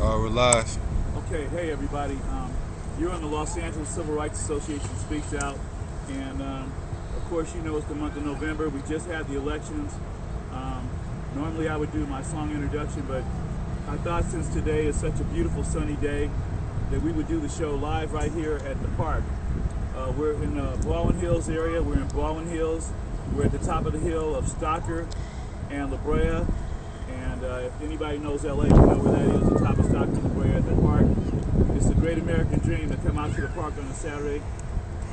We're live. Okay, hey everybody. You're on the Los Angeles Civil Rights Association Speaks Out, and of course you know it's the month of November. We just had the elections. Normally I would do my song introduction, but I thought since today is such a beautiful sunny day that we would do the show live right here at the park. We're in the Baldwin Hills area. We're in Baldwin Hills. We're at the top of the hill of Stocker and La Brea. And if anybody knows LA, you know where that is, the top of Stockton, La Brea at the park. It's the great American dream to come out to the park on a Saturday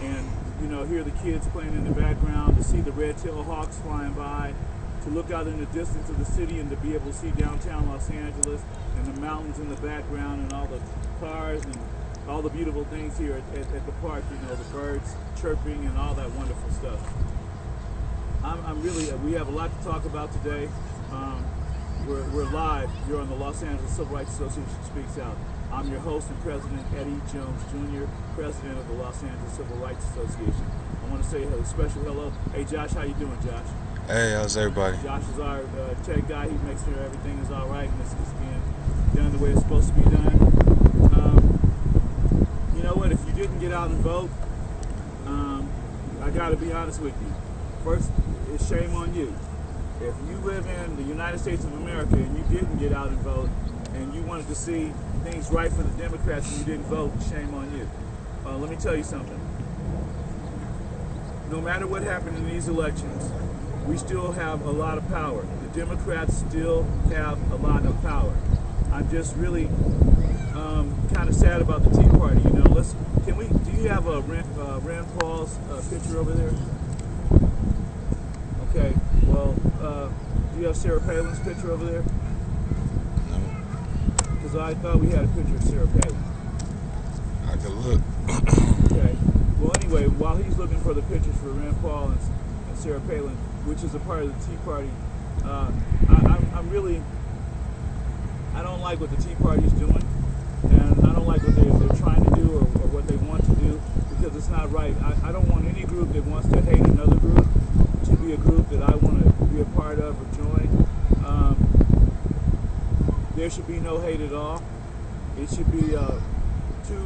and, you know, hear the kids playing in the background, to see the red-tailed hawks flying by, to look out in the distance of the city and to be able to see downtown Los Angeles and the mountains in the background and all the cars and all the beautiful things here at the park, you know, the birds chirping and all that wonderful stuff. We have a lot to talk about today. We're live. You're on the Los Angeles Civil Rights Association Speaks Out. I'm your host and president, Eddie Jones Jr., president of the Los Angeles Civil Rights Association. I want to say a special hello. Hey, Josh, how you doing, Josh? Hey, how's everybody? Josh is our tech guy. He makes sure everything is all right and it's being done the way it's supposed to be done. You know what? If you didn't get out and vote, I got to be honest with you. First, it's shame on you. If you live in the United States of America and you didn't get out and vote and you wanted to see things right for the Democrats and you didn't vote, shame on you. Let me tell you something. No matter what happened in these elections, we still have a lot of power. The Democrats still have a lot of power. I'm just really kind of sad about the Tea Party. You know, do you have a Rand Paul's picture over there? Okay, well, do you have Sarah Palin's picture over there? No. Because I thought we had a picture of Sarah Palin. I can look. Okay, well anyway, while he's looking for the pictures for Rand Paul and Sarah Palin, which is a part of the Tea Party, I don't like what the Tea Party is doing, and I don't like what they're trying to do or what they want to do, because it's not right. I don't want any group that wants to hate another group to be a group that I want to be a part of or join. There should be no hate at all. It should be 2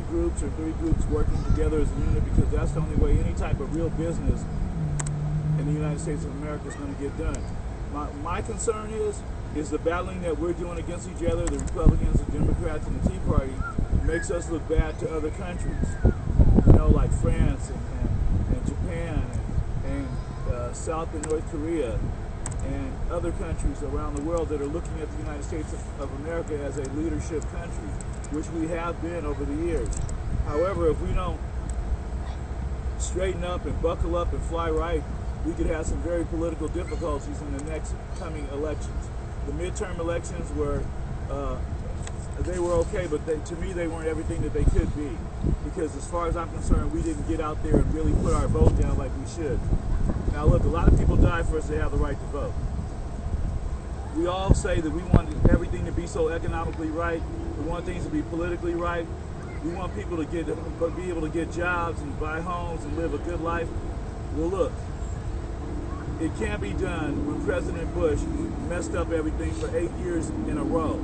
groups or 3 groups working together as a unit, because that's the only way any type of real business in the United States of America is going to get done. My concern is the battling that we're doing against each other, the Republicans, the Democrats, and the Tea Party, makes us look bad to other countries. You know, like France and Japan and South and North Korea and other countries around the world that are looking at the United States of America as a leadership country, which we have been over the years. However, if we don't straighten up and buckle up and fly right, we could have some very political difficulties in the next coming elections. The midterm elections they were okay, but to me they weren't everything that they could be, because as far as I'm concerned, we didn't get out there and really put our vote down like we should. Now look, a lot of people died for us to have the right to vote. We all say that we want everything to be so economically right, we want things to be politically right, we want people to be able to get jobs and buy homes and live a good life. Well look, it can't be done when President Bush messed up everything for 8 years in a row.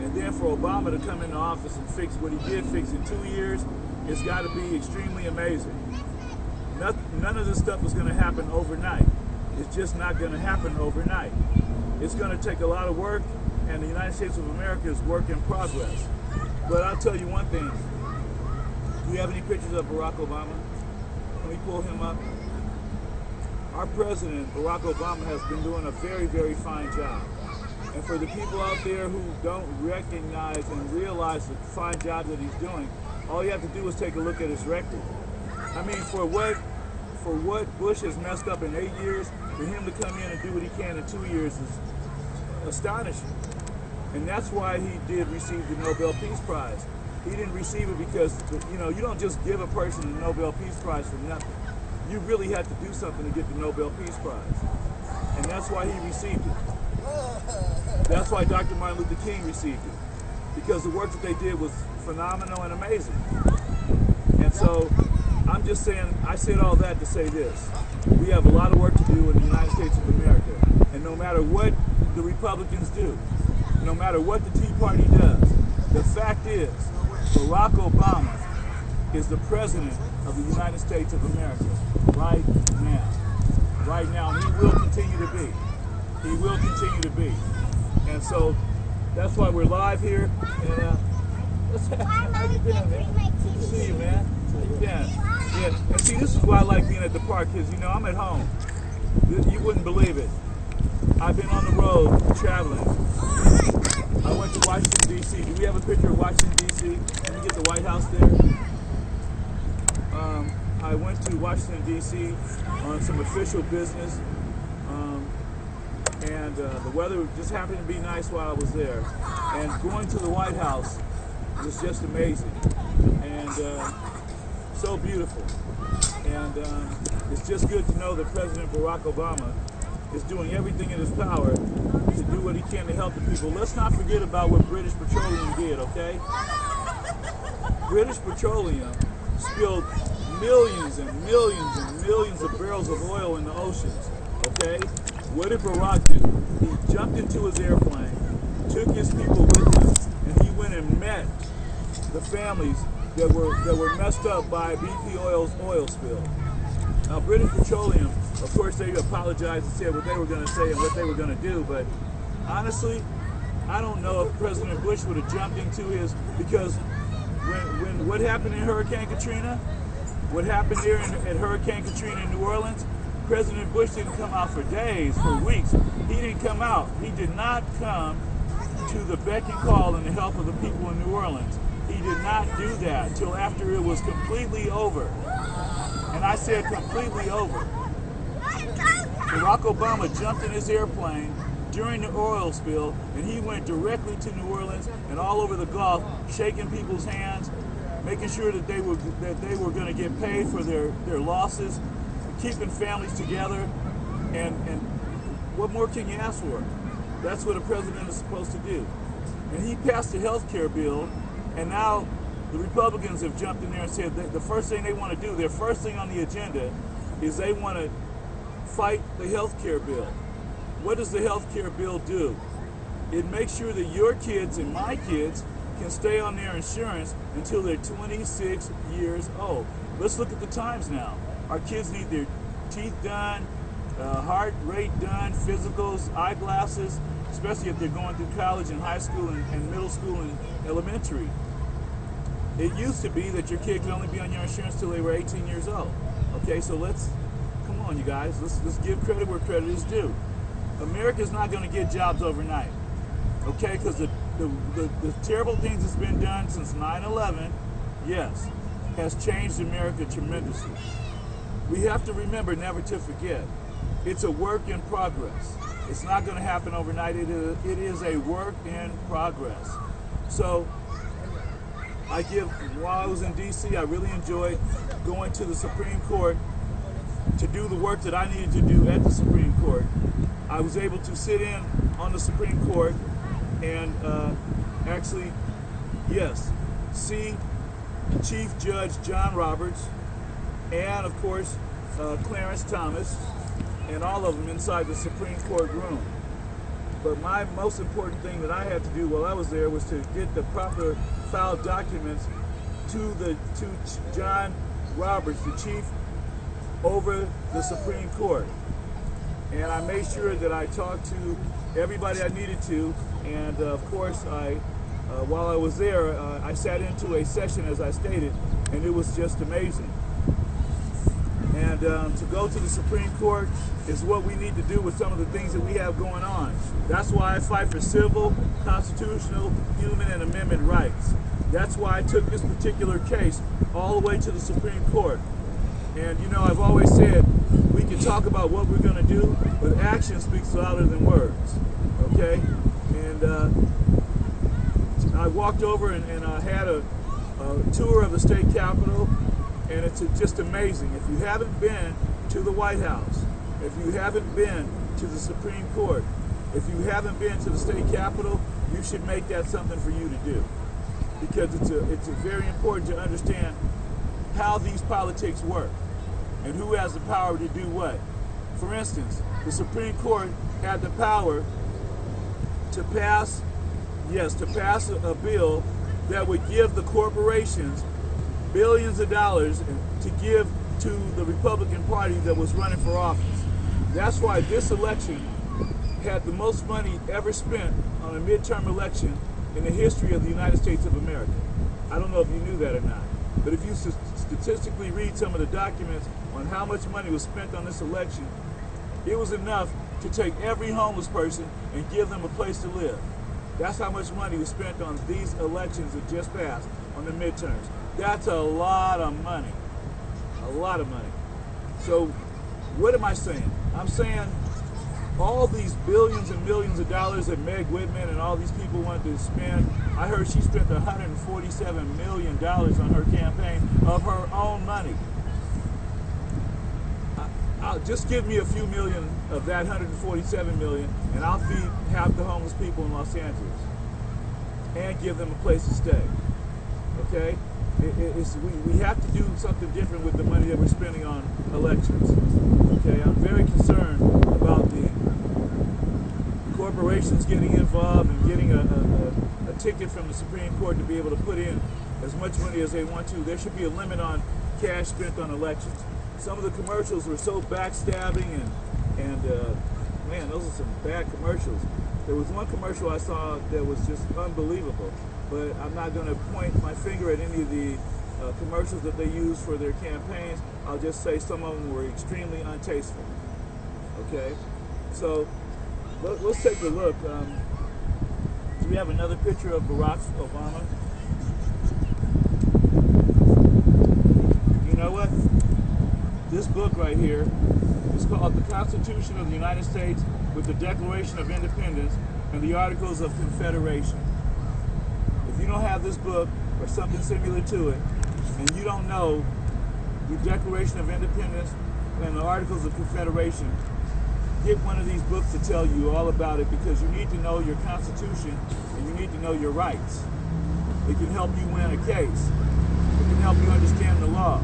And then for Obama to come into office and fix what he did fix in 2 years, it's got to be extremely amazing. None of this stuff is going to happen overnight. It's just not going to happen overnight. It's going to take a lot of work, and the United States of America is work in progress. But I'll tell you one thing. Do you have any pictures of Barack Obama? Can we pull him up? Our president, Barack Obama, has been doing a very, very fine job. And for the people out there who don't recognize and realize the fine job that he's doing, all you have to do is take a look at his record. I mean, for what Bush has messed up in 8 years, for him to come in and do what he can in 2 years is astonishing. And that's why he did receive the Nobel Peace Prize. He didn't receive it because, you know, you don't just give a person the Nobel Peace Prize for nothing. You really had to do something to get the Nobel Peace Prize. And that's why he received it. That's why Dr. Martin Luther King received it. Because the work that they did was phenomenal and amazing. And so, I'm just saying, I said all that to say this. We have a lot of work to do in the United States of America. And no matter what the Republicans do, no matter what the Tea Party does, The fact is, Barack Obama is the president of the United States of America right now. Right now, and he will continue to be. He will continue to be. And so that's why we're live here. And how you been, man? Good to see you, man. How you been? Yeah. And see, this is why I like being at the park, because, you know, I'm at home. You wouldn't believe it. I've been on the road traveling. I went to Washington, D.C. Do we have a picture of Washington, D.C.? Can we get the White House there? I went to Washington, D.C. on some official business. And the weather just happened to be nice while I was there. And going to the White House was just amazing. And so beautiful. And it's just good to know that President Barack Obama is doing everything in his power to do what he can to help the people. Let's not forget about what British Petroleum did, okay? British Petroleum spilled millions and millions and millions of barrels of oil in the oceans, okay? What did Barack do? He jumped into his airplane, took his people with him, and he went and met the families that were messed up by BP Oil's oil spill. Now, British Petroleum, of course, they apologized and said what they were going to say and what they were going to do, but honestly, I don't know if President Bush would have jumped into his, because when what happened in Hurricane Katrina, what happened there at Hurricane Katrina in New Orleans, President Bush didn't come out for days, for weeks. He didn't come out. He did not come to the beck and call and the help of the people in New Orleans. He did not do that until after it was completely over. And I said completely over. Barack Obama jumped in his airplane during the oil spill, and he went directly to New Orleans and all over the Gulf, shaking people's hands, making sure that they were going to get paid for their losses, keeping families together, and what more can you ask for? That's what a president is supposed to do. And he passed a health care bill, and now the Republicans have jumped in there and said that the first thing they want to do, their first thing on the agenda, is they want to fight the health care bill. What does the health care bill do? It makes sure that your kids and my kids can stay on their insurance until they're 26 years old. Let's look at the times now. Our kids need their teeth done, heart rate done, physicals, eyeglasses, especially if they're going through college and high school and middle school and elementary. It used to be that your kid could only be on your insurance till they were 18 years old. Okay, so come on, you guys, let's give credit where credit is due. America's not going to get jobs overnight, okay, because the terrible things that's been done since 9/11, yes, has changed America tremendously. We have to remember never to forget, it's a work in progress. It's not going to happen overnight. It is a work in progress. So while I was in D.C., I really enjoyed going to the Supreme Court to do the work that I needed to do at the Supreme Court. I was able to sit in on the Supreme Court and actually, yes, see Chief Judge John Roberts and, of course, Clarence Thomas and all of them inside the Supreme Court room. But my most important thing that I had to do while I was there was to get the proper filed documents to John Roberts, the chief over the Supreme Court. And I made sure that I talked to everybody I needed to, and of course, while I was there, I sat into a session, as I stated, and it was just amazing. And to go to the Supreme Court is what we need to do with some of the things that we have going on. That's why I fight for civil, constitutional, human, and amendment rights. That's why I took this particular case all the way to the Supreme Court. And you know, I've always said, we can talk about what we're going to do, but action speaks louder than words, okay? And I walked over and I had a tour of the state capitol, and it's just amazing. If you haven't been to the White House, if you haven't been to the Supreme Court, if you haven't been to the state capitol, you should make that something for you to do, because it's very important to understand how these politics work and who has the power to do what. For instance, the Supreme Court had the power to pass a bill that would give the corporations billions of dollars to give to the Republican Party that was running for office. That's why this election had the most money ever spent on a midterm election in the history of the United States of America. I don't know if you knew that or not, but if you statistically read some of the documents on how much money was spent on this election, it was enough to take every homeless person and give them a place to live. That's how much money was spent on these elections that just passed, on the midterms. That's a lot of money. A lot of money. So what am I saying? I'm saying all these billions and millions of dollars that Meg Whitman and all these people wanted to spend, I heard she spent $147 million on her campaign of her own money. I'll just give me a few million of that 147 million and I'll feed half the homeless people in Los Angeles and give them a place to stay. Okay? We have to do something different with the money that we're spending on elections. Okay? I'm very concerned about the corporations getting involved and getting a ticket from the Supreme Court to be able to put in as much money as they want to. There should be a limit on cash spent on elections. Some of the commercials were so backstabbing and man, those are some bad commercials. There was one commercial I saw that was just unbelievable, but I'm not going to point my finger at any of the commercials that they use for their campaigns. I'll just say some of them were extremely untasteful. Okay, so let's take a look. Do we have another picture of Barack Obama? You know what? This book right here is called The Constitution of the United States with the Declaration of Independence and the Articles of Confederation. If you don't have this book or something similar to it, and you don't know the Declaration of Independence and the Articles of Confederation, get one of these books to tell you all about it, because you need to know your Constitution and you need to know your rights. It can help you win a case. It can help you understand the law.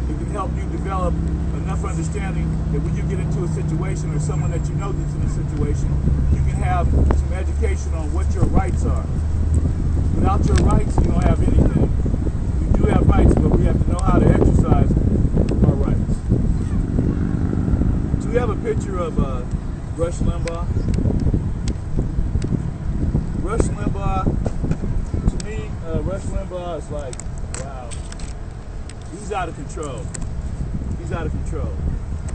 It can help you develop enough understanding that when you get into a situation or someone that you know that's in a situation, you can have some education on what your rights are. Without your rights, you don't have anything. You do have rights, but we have to know how to exercise our rights. Do we have a picture of Rush Limbaugh? Rush Limbaugh, to me, Rush Limbaugh is like, wow. He's out of control. He's out of control.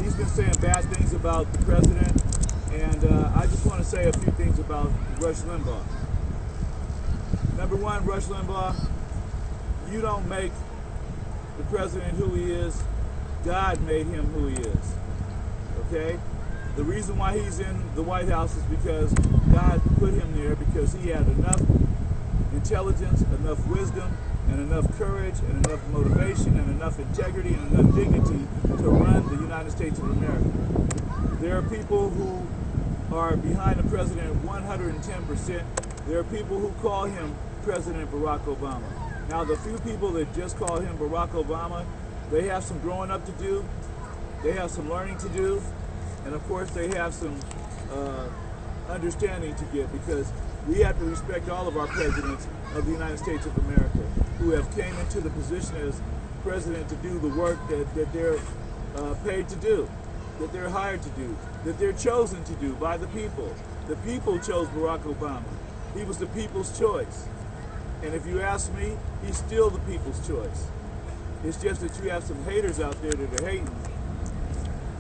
He's been saying bad things about the president, and I just want to say a few things about Rush Limbaugh. Number one, Rush Limbaugh, you don't make the president who he is. God made him who he is. Okay? The reason why he's in the White House is because God put him there, because he had enough intelligence, enough wisdom, and enough courage, and enough motivation, and enough integrity, and enough dignity to run the United States of America. There are people who are behind the president 110%. There are people who call him President Barack Obama. Now, the few people that just call him Barack Obama, they have some growing up to do, they have some learning to do, and of course they have some understanding to get, because we have to respect all of our presidents of the United States of America who have came into the position as president to do the work that they're paid to do, that they're hired to do, that they're chosen to do by the people. The people chose Barack Obama. He was the people's choice. And if you ask me, he's still the people's choice. It's just that you have some haters out there that are hating.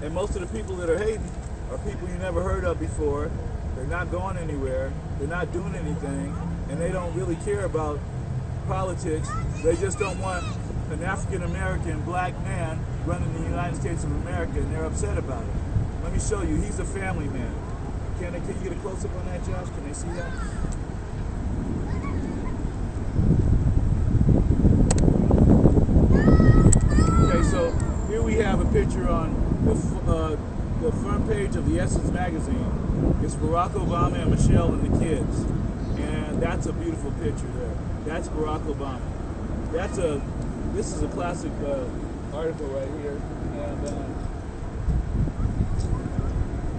And most of the people that are hating are people you never heard of before. They're not going anywhere. They're not doing anything. And they don't really care about politics. They just don't want an African-American black man running the United States of America, and they're upset about it. Let me show you. He's a family man. Can you get a close-up on that, Josh? Can they see that? Okay, so here we have a picture on the front page of the Essence magazine. It's Barack Obama and Michelle and the kids. And that's a beautiful picture there. That's Barack Obama. This is a classic article right here. And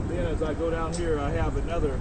then as I go down here, I have another